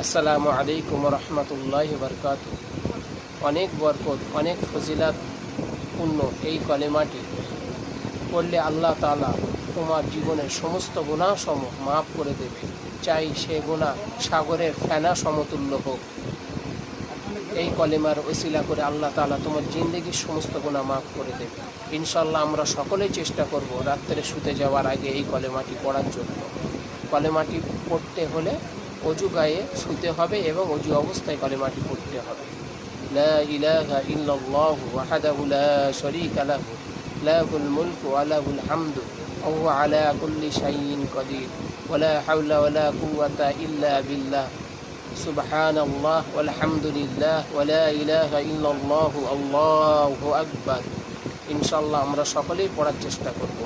আসসালামু আলাইকুম রহমতুল্লাহি বারকাতুহু। অনেক বরকত, অনেক ফজিলাত পূর্ণ এই কলেমাটি পড়লে আল্লাহ তাআলা তোমার জীবনের সমস্ত গুনাহসমূহ মাফ করে দেবে। চাই সে গুনাহ সাগরের ফেনা সমতুল্য হোক। এই কলেমার ওসিলা করে আল্লাহ তাআলা তোমার জিন্দেগির সমস্ত গুনাহ মাফ করে দেবে ইনশাআল্লাহ। আমরা সকলেই চেষ্টা করব রাত্রে শুতে যাওয়ার আগে এই কলেমাটি পড়ার জন্য। কলেমাটি পড়তে হলে অজু গায়ে শুতে হবে এবং অজু অবস্থায় কলেমাটি পড়তে হবে। লা ইলাহা ইল্লাল্লাহু ওয়াহদাহু লা শারীকা লাহু লাহুল মুলকু ওয়া লাহুল হামদু ওয়া হুয়া আলা কুল্লি শাইইন কাদির ওয়া লা হাওলা ওয়া লা কুওয়াতা ইল্লা বিল্লাহ সুবহানাল্লাহ ওয়ালহামদুলিল্লাহ ওয়া লা ইলাহা ইল্লাল্লাহু আল্লাহু আকবার। ইনশাআল্লাহ আমরা সকলেই পড়ার চেষ্টা করব।